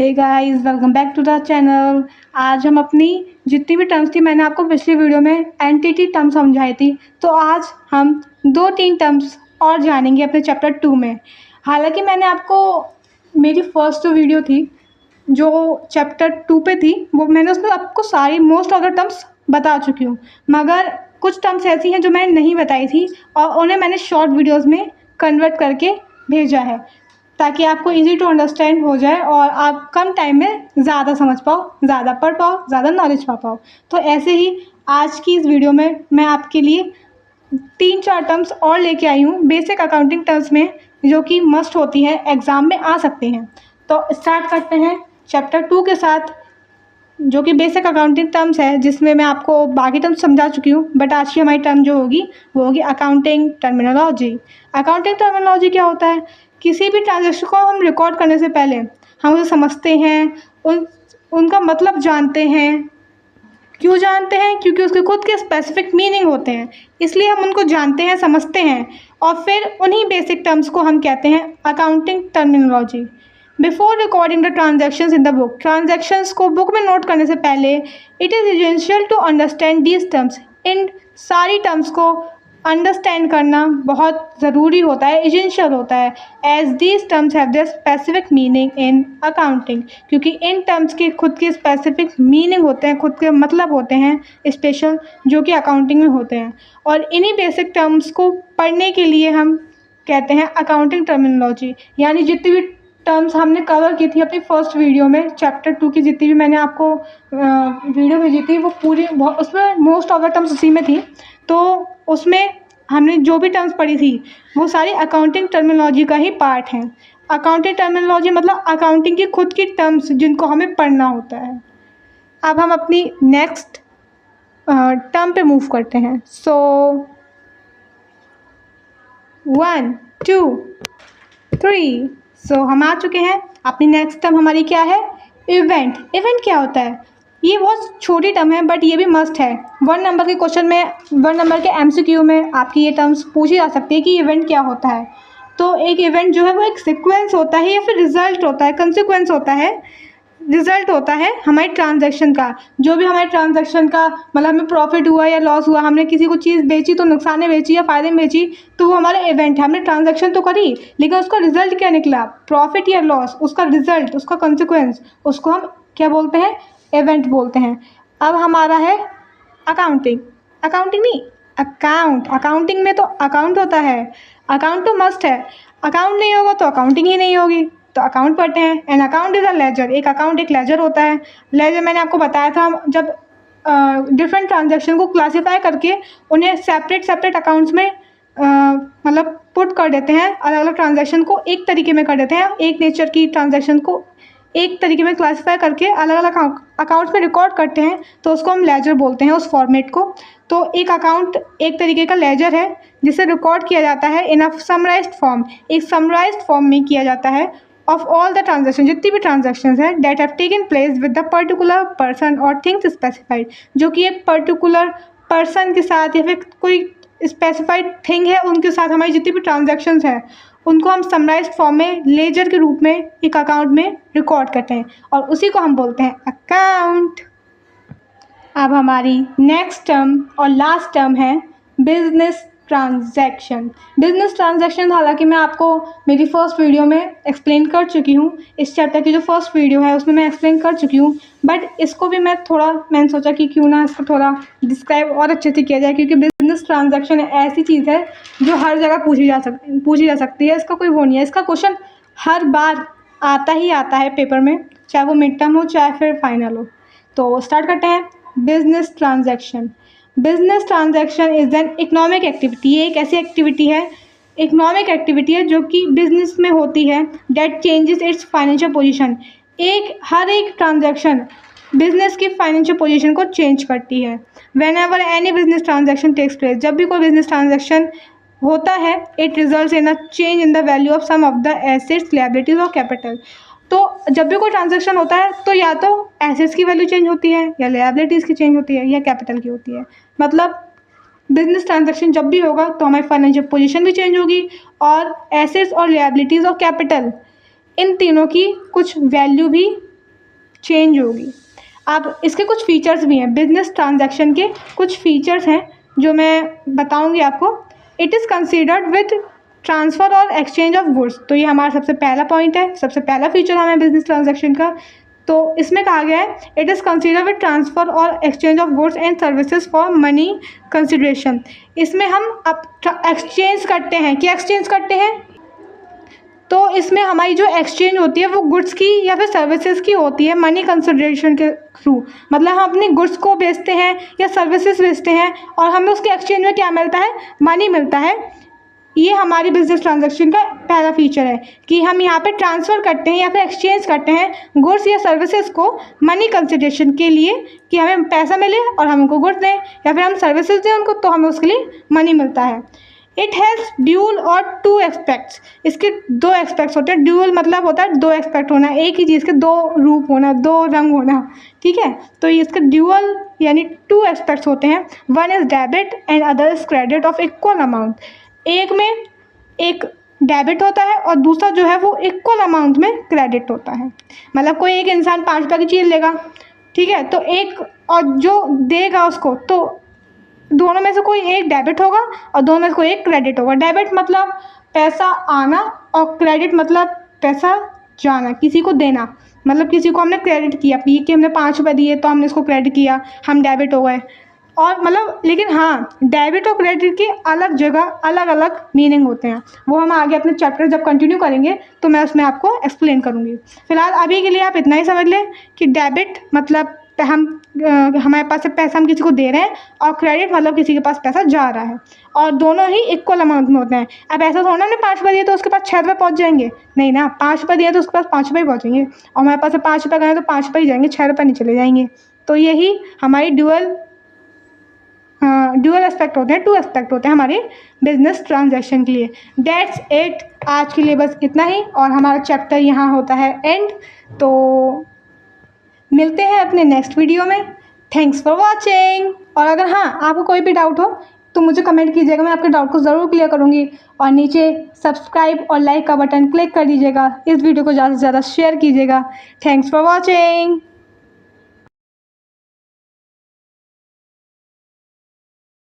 Hey guys, welcome back to the channel. आज हम अपनी जितनी भी टर्म्स थी, मैंने आपको पिछली वीडियो में एंटिटी टर्म समझाई थी, तो आज हम 2-3 टर्म्स और जानेंगे अपने चैप्टर 2 में। हालांकि मैंने आपको मेरी फर्स्ट जो वीडियो थी जो चैप्टर 2 पे थी, वो मैंने उसमें आपको सारी मोस्ट ऑफ द टर्म्स बता चुकी हूँ, मगर कुछ टर्म्स ऐसी हैं जो मैंने नहीं बताई थी और उन्हें मैंने शॉर्ट वीडियोज़ में कन्वर्ट करके भेजा है ताकि आपको इजी टू अंडरस्टैंड हो जाए और आप कम टाइम में ज़्यादा समझ पाओ, ज़्यादा पढ़ पाओ, ज़्यादा नॉलेज पा पाओ। तो ऐसे ही आज की इस वीडियो में मैं आपके लिए 3-4 टर्म्स और लेके आई हूँ बेसिक अकाउंटिंग टर्म्स में, जो कि मस्ट होती है, एग्ज़ाम में आ सकते हैं। तो स्टार्ट करते हैं चैप्टर 2 के साथ, जो कि बेसिक अकाउंटिंग टर्म्स है, जिसमें मैं आपको बाकी टर्म्स समझा चुकी हूँ, बट आज की हमारी टर्म जो होगी वो होगी अकाउंटिंग टर्मिनोलॉजी। अकाउंटिंग टर्मिनोलॉजी क्या होता है? किसी भी ट्रांजैक्शन को हम रिकॉर्ड करने से पहले हम उसे समझते हैं, उनका मतलब जानते हैं। क्यों जानते हैं? क्योंकि उसके खुद के स्पेसिफिक मीनिंग होते हैं, इसलिए हम उनको जानते हैं, समझते हैं, और फिर उन्हीं बेसिक टर्म्स को हम कहते हैं accounting terminology. Before recording the transactions in the book, transactions को बुक में नोट करने से पहले it is essential to understand these terms. इन सारी टर्म्स को अंडरस्टैंड करना बहुत ज़रूरी होता है, एसेंशियल होता है, as these terms have their specific meaning in accounting, क्योंकि इन टर्म्स के खुद के स्पेसिफिक मीनिंग होते हैं, खुद के मतलब होते हैं स्पेशल, जो कि अकाउंटिंग में होते हैं। और इन्हीं बेसिक टर्म्स को पढ़ने के लिए हम कहते हैं अकाउंटिंग टर्मिनोलॉजी। यानी जितनी भी टर्म्स हमने कवर की थी अपनी फर्स्ट वीडियो में, चैप्टर 2 की जितनी भी मैंने आपको वीडियो भेजी थी, वो पूरी उसमें मोस्ट ऑफ द टर्म्स उसी में थी। तो उसमें हमने जो भी टर्म्स पढ़ी थी वो सारी अकाउंटिंग टर्मिनोलॉजी का ही पार्ट है। अकाउंटिंग टर्मिनोलॉजी मतलब अकाउंटिंग की खुद की टर्म्स जिनको हमें पढ़ना होता है। अब हम अपनी नेक्स्ट टर्म पे मूव करते हैं। सो 1 2 3, सो हम आ चुके हैं। अपनी नेक्स्ट टर्म हमारी क्या है? इवेंट। इवेंट क्या होता है? ये बहुत छोटी टर्म है, बट ये भी मस्ट है। 1 नंबर के क्वेश्चन में, 1 नंबर के एमसीक्यू में आपकी ये टर्म्स पूछी जा सकती है कि इवेंट क्या होता है। तो एक इवेंट जो है वो एक सीक्वेंस होता है या फिर रिजल्ट होता है, कंसिक्वेंस होता है, रिजल्ट होता है हमारे ट्रांजैक्शन का। जो भी हमारे ट्रांजैक्शन का मतलब हमें प्रॉफिट हुआ या लॉस हुआ, हमने किसी को चीज़ बेची तो नुकसान में बेची या फ़ायदे में बेची, तो वो हमारा इवेंट है। हमने ट्रांजैक्शन तो करी, लेकिन उसका रिजल्ट क्या निकला, प्रॉफिट या लॉस, उसका रिजल्ट, उसका कंसिक्वेंस, उसको हम क्या बोलते हैं? इवेंट बोलते हैं। अब हमारा है अकाउंटिंग। अकाउंटिंग नहीं, अकाउंट। अकाउंटिंग में तो अकाउंट होता है, अकाउंट तो मस्ट है। अकाउंट नहीं होगा तो अकाउंटिंग ही नहीं होगी। तो अकाउंट पढ़ते हैं। An account is a ledger. एक अकाउंट एक लेजर होता है। लेजर मैंने आपको बताया था, जब डिफरेंट ट्रांजैक्शन को क्लासीफाई करके उन्हें सेपरेट सेपरेट अकाउंट्स में मतलब पुट कर देते हैं, अलग अलग ट्रांजैक्शन को एक तरीके में कर देते हैं, एक नेचर की ट्रांजैक्शन को एक तरीके में क्लासीफाई करके अलग अलग अकाउंट्स में रिकॉर्ड करते हैं, तो उसको हम लेजर बोलते हैं, उस फॉर्मेट को। तो एक अकाउंट एक तरीके का लेजर है जिसे रिकॉर्ड किया जाता है इन अ समराइज्ड फॉर्म, एक समराइज्ड फॉर्म में किया जाता है ऑफ ऑल द ट्रांजैक्शन, जितनी भी ट्रांजैक्शंस हैं that have taken place with the particular person और थिंग्स स्पेसिफाइड, जो कि एक पर्टिकुलर पर्सन के साथ या फिर कोई स्पेसिफाइड थिंग है उनके साथ हमारी जितनी भी ट्रांजैक्शंस हैं उनको हम समराइज्ड फॉर्म में लेजर के रूप में एक अकाउंट में रिकॉर्ड करते हैं, और उसी को हम बोलते हैं अकाउंट। अब हमारी नेक्स्ट टर्म और लास्ट टर्म है बिजनेस ट्रांजैक्शन। बिजनेस ट्रांजैक्शन हालांकि मैं आपको मेरी फर्स्ट वीडियो में एक्सप्लेन कर चुकी हूँ, इस चैप्टर की जो फर्स्ट वीडियो है उसमें मैं एक्सप्लेन कर चुकी हूँ, बट इसको भी मैंने सोचा कि क्यों ना इसको थोड़ा डिस्क्राइब और अच्छे से किया जाए, क्योंकि बिजनेस ट्रांजैक्शन ऐसी चीज़ है जो हर जगह पूछी जा सकती है। इसका कोई वो नहीं है, इसका क्वेश्चन हर बार आता ही आता है पेपर में, चाहे वो मिड टर्म हो चाहे फिर फाइनल हो। तो स्टार्ट करते हैं। Business transaction. Business transaction is an economic activity. ये एक ऐसी एक्टिविटी है, इकोनॉमिक एक्टिविटी है, जो कि बिजनेस में होती है, that changes its financial position. हर एक ट्रांजैक्शन बिजनेस की फाइनेंशियल पोजीशन को चेंज करती है। Whenever any business transaction takes place, जब भी कोई बिजनेस ट्रांजैक्शन होता है, it results in a change in the value of some of the assets, liabilities और कैपिटल। तो जब भी कोई ट्रांजैक्शन होता है तो या तो एसेट्स की वैल्यू चेंज होती है, या लायबिलिटीज़ की चेंज होती है, या कैपिटल की होती है। मतलब बिजनेस ट्रांजैक्शन जब भी होगा तो हमारी फाइनेंशियल पोजीशन भी चेंज होगी, और एसेट्स और लायबिलिटीज़ और कैपिटल इन तीनों की कुछ वैल्यू भी चेंज होगी। अब इसके कुछ फीचर्स भी हैं, बिजनेस ट्रांजैक्शन के कुछ फीचर्स हैं जो मैं बताऊंगी आपको। It is considered with transfer और एक्सचेंज ऑफ गुड्स, तो ये हमारा सबसे पहला पॉइंट है, सबसे पहला फीचर हमें बिजनेस ट्रांजैक्शन का। तो इसमें कहा गया है it is considered with transfer और exchange of goods and services for money consideration. इसमें हम अब एक्सचेंज करते हैं, क्या एक्सचेंज करते हैं, तो इसमें हमारी जो एक्सचेंज होती है वो गुड्स की या फिर सर्विसेज की होती है मनी कंसिडरेशन के थ्रू। मतलब हम अपनी गुड्स को बेचते हैं या सर्विसेज बेचते हैं और हमें उसके एक्सचेंज में क्या मिलता है, मनी मिलता है। ये हमारी बिजनेस ट्रांजैक्शन का पहला फीचर है कि हम यहाँ पे ट्रांसफ़र करते हैं या फिर एक्सचेंज करते हैं गुड्स या सर्विसेज को मनी कंसिडरेशन के लिए, कि हमें पैसा मिले और हम उनको गुड्स दें, या फिर हम सर्विसेज दें उनको तो हमें उसके लिए मनी मिलता है। इट हैज़ ड्यूल और टू एस्पेक्ट्स, इसके दो एस्पेक्ट्स होते हैं। ड्यूल मतलब होता है दो एस्पेक्ट होना, एक ही चीज़ के दो रूप होना, दो रंग होना, ठीक है। तो इसके ड्यूअल यानी टू एस्पेक्ट्स होते हैं। One is debit and other is credit of equal amount. एक में एक डेबिट होता है और दूसरा जो है वो इक्वल अमाउंट में क्रेडिट होता है। मतलब कोई एक इंसान 5 रुपये की चीज़ लेगा, ठीक है, तो एक और जो देगा उसको, तो दोनों में से कोई एक डेबिट होगा और दोनों में से कोई एक क्रेडिट होगा। डेबिट मतलब पैसा आना और क्रेडिट मतलब पैसा जाना, किसी को देना। मतलब किसी को हमने क्रेडिट किया, कि हमने 5 रुपये दिए तो हमने इसको क्रेडिट किया, हम डेबिट हो गए। और मतलब लेकिन हाँ, डेबिट और क्रेडिट की अलग जगह अलग अलग मीनिंग होते हैं, वो हम आगे अपने चैप्टर जब कंटिन्यू करेंगे तो मैं उसमें आपको एक्सप्लेन करूँगी। फिलहाल अभी के लिए आप इतना ही समझ लें कि डेबिट मतलब हमारे पास से पैसा हम किसी को दे रहे हैं और क्रेडिट मतलब किसी के पास पैसा जा रहा है, और दोनों ही इक्वल अमाउंट में होते हैं। अब ऐसा थोड़ा ना 5 रुपये दिए तो उसके पास 6 रुपये पहुँच जाएंगे, नहीं ना, 5 रुपये दिए तो उसके पास 5 रुपये पहुँचेंगे, और हमारे पास से 5 रुपये गए तो 5 रुपये ही जाएंगे, 6 रुपये नहीं चले जाएंगे। तो यही हमारी ड्यूअल एस्पेक्ट होते हैं, टू एस्पेक्ट होते हैं हमारे बिजनेस ट्रांजैक्शन के लिए। दैट्स इट, आज के लिए बस इतना ही, और हमारा चैप्टर यहाँ होता है एंड। तो मिलते हैं अपने नेक्स्ट वीडियो में। Thanks for watching. और अगर हाँ आपको कोई भी डाउट हो तो मुझे कमेंट कीजिएगा, मैं आपके डाउट को ज़रूर क्लियर करूँगी। और नीचे सब्सक्राइब और लाइक का बटन क्लिक कर दीजिएगा, इस वीडियो को ज़्यादा से ज़्यादा शेयर कीजिएगा। Thanks for watching.